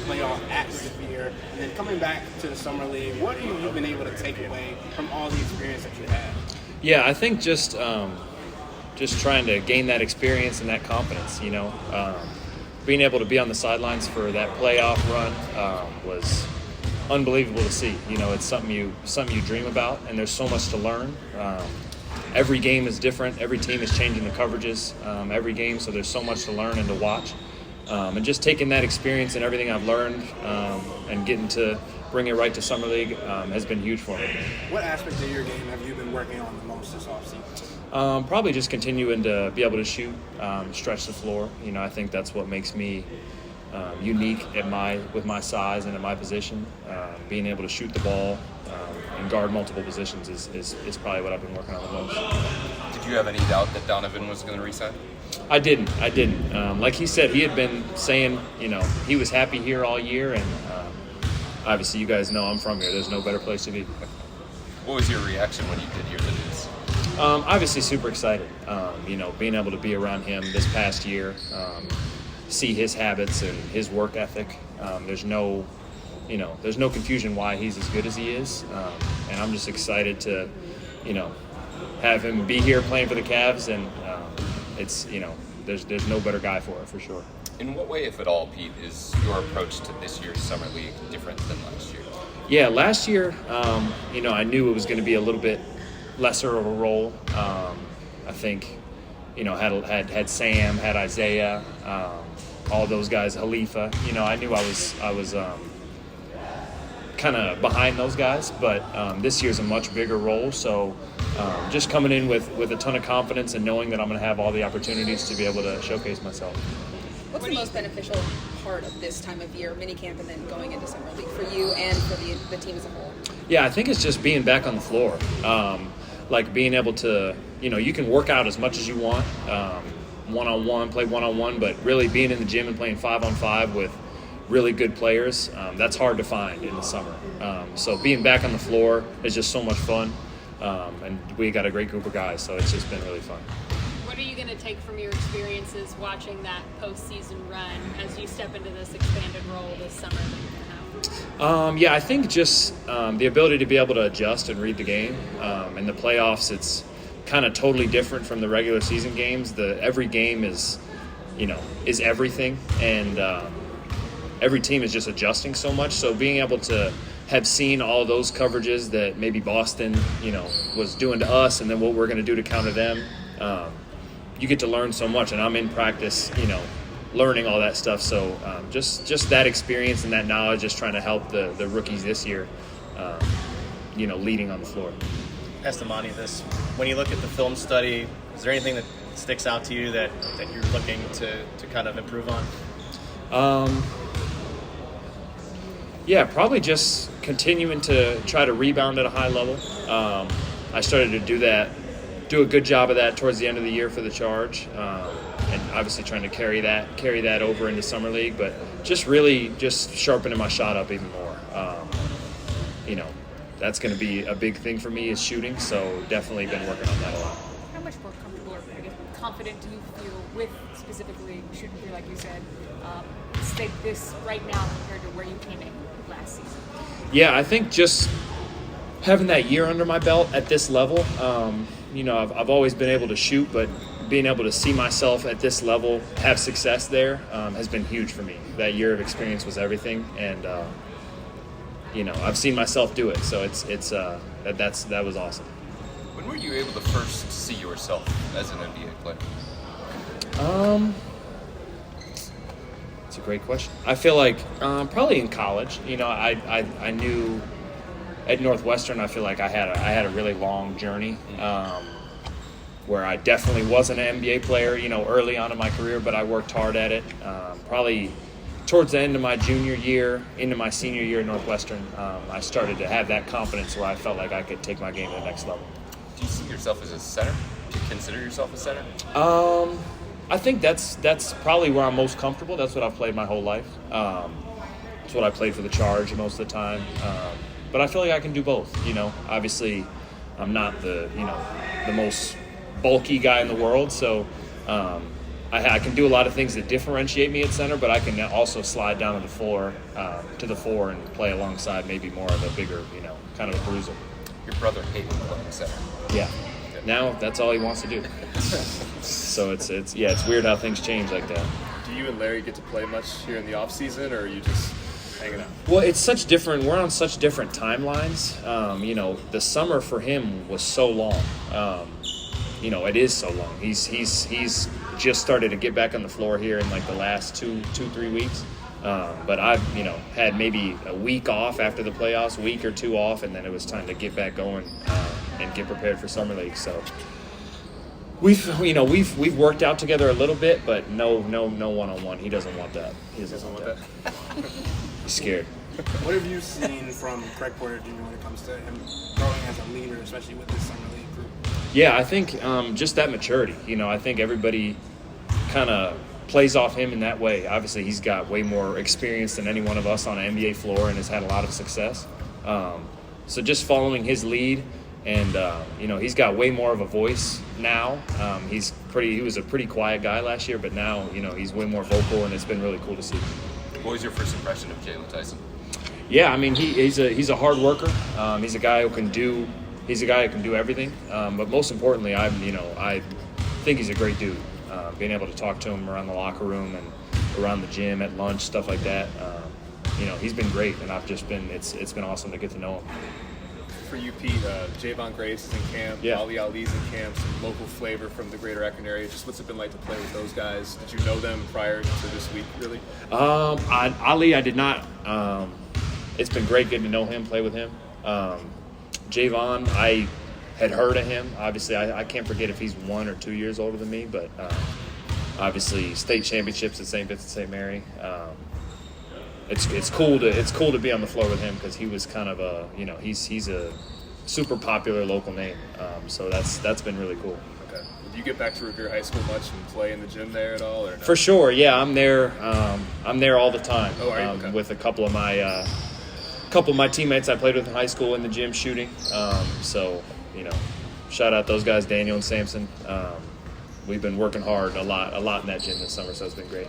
playoff atmosphere, and then coming back to the summer league, what have you been able to take away from all the experience that you had? Yeah, I think just trying to gain that experience and that confidence. Being able to be on the sidelines for that playoff run was unbelievable to see. It's something you dream about, and there's so much to learn. Every game is different. Every team is changing the coverages every game, so there's so much to learn and to watch. And just taking that experience and everything I've learned and getting to bring it right to Summer League has been huge for me. What aspect of your game have you been working on the most this offseason? Probably just continuing to be able to shoot, stretch the floor. I think that's what makes me unique with my size and at my position. Being able to shoot the ball and guard multiple positions is probably what I've been working on the most. Did you have any doubt that Donovan was going to resign? I didn't. Like he said, he had been saying, he was happy here all year, and obviously you guys know I'm from here. There's no better place to be. What was your reaction when you did hear the news? Obviously super excited. Being able to be around him this past year, see his habits and his work ethic. There's no confusion why he's as good as he is. And I'm just excited to, have him be here playing for the Cavs, and there's no better guy for sure. In what way, if at all, Pete, is your approach to this year's Summer League different than last year? Yeah, last year, I knew it was going to be a little bit lesser of a role. I think, had Sam, had Isaiah, all those guys, Halifa. I knew I was kind of behind those guys, but this year's a much bigger role. So just coming in with a ton of confidence and knowing that I'm going to have all the opportunities to be able to showcase myself. What's the most beneficial part of this time of year, minicamp, and then going into Summer League for you and for the team as a whole? Yeah, I think it's just being back on the floor. Like being able to, you can work out as much as you want, one-on-one, play one-on-one, but really being in the gym and playing 5-on-5 with really good players, that's hard to find in the summer. So being back on the floor is just so much fun, and we got a great group of guys, so it's just been really fun. What are you going to take from your experiences watching that postseason run as you step into this expanded role this summer that you're going to have? I think just the ability to be able to adjust and read the game. In the playoffs, it's kind of totally different from the regular season games. Every game is everything, and every team is just adjusting so much. So being able to have seen all those coverages that maybe Boston, was doing to us, and then what we're going to do to counter them, you get to learn so much. And I'm in practice, learning all that stuff. So just that experience and that knowledge, just trying to help the rookies this year, leading on the floor. Testimony of this. When you look at the film study, is there anything that sticks out to you that you're looking to kind of improve on? Probably just continuing to try to rebound at a high level. I started to do a good job of that towards the end of the year for the Charge, and obviously trying to carry that over into Summer League, but just really just sharpening my shot up even more. That's going to be a big thing for me is shooting, so definitely been working on that a lot. How much more comfortable or confident do you feel with specifically shooting through, like you said, this right now compared to where you came in last season? Yeah, I think just having that year under my belt at this level, I've always been able to shoot, but being able to see myself at this level, have success there, has been huge for me. That year of experience was everything, and I've seen myself do it, so that was awesome. When were you able to first see yourself as an NBA player? It's a great question. I feel like probably in college. I knew at Northwestern, I feel like I had a really long journey where I definitely wasn't an NBA player, early on in my career, but I worked hard at it. Probably towards the end of my junior year, into my senior year at Northwestern, I started to have that confidence where I felt like I could take my game to the next level. Do you see yourself as a center? Do you consider yourself a center? I think that's probably where I'm most comfortable. That's what I've played my whole life. It's what I played for the Charge most of the time. But I feel like I can do both. Obviously, I'm not the most bulky guy in the world, so I can do a lot of things that differentiate me at center, but I can also slide down to the floor, to the 4 and play alongside maybe more of a bigger, kind of a bruiser. Your brother hated playing center. Yeah. Now that's all he wants to do. So it's weird how things change like that. Do you and Larry get to play much here in the off season, or are you just hanging out? Well, we're on such different timelines. The summer for him was so long. It is so long. He's just started to get back on the floor here in like the last 3 weeks. But I've, had maybe a week off after the playoffs, week or 2 off, and then it was time to get back going and get prepared for summer league. So we've worked out together a little bit, but no one-on-one. He doesn't want that. He doesn't want that. He's scared. What have you seen from Craig Porter Jr. when it comes to him growing as a leader, especially with this summer league group? Yeah, I think just that maturity. I think everybody kind of plays off him in that way. Obviously, he's got way more experience than any one of us on an NBA floor and has had a lot of success. So just following his lead, and he's got way more of a voice now. He was a pretty quiet guy last year, but now he's way more vocal, and it's been really cool to see. What was your first impression of Jalen Tyson? Yeah, I mean he's a hard worker. He's a guy who can do everything. But most importantly, I think he's a great dude. Being able to talk to him around the locker room and around the gym, at lunch, stuff like that. He's been great, and it's been awesome to get to know him. For you, Pete, Javon Graves is in camp, Yeah. Ali Ali's in camp, some local flavor from the greater Akron area. Just what's it been like to play with those guys? Did you know them prior to this week, really? Ali, I did not. It's been great getting to know him, play with him. Javon, I had heard of him. Obviously, I can't forget if he's 1 or 2 years older than me, but obviously state championships at St. Vincent St. Mary. It's cool to be on the floor with him because he was kind of he's a super popular local name. So that's been really cool. Okay. Do you get back to Revere High School much and play in the gym there at all, or no? For sure, yeah. I'm there all the time. Oh, are you? Okay. With a couple of my teammates I played with in high school in the gym shooting. So shout out those guys, Daniel and Samson. We've been working hard a lot in that gym this summer, so it's been great.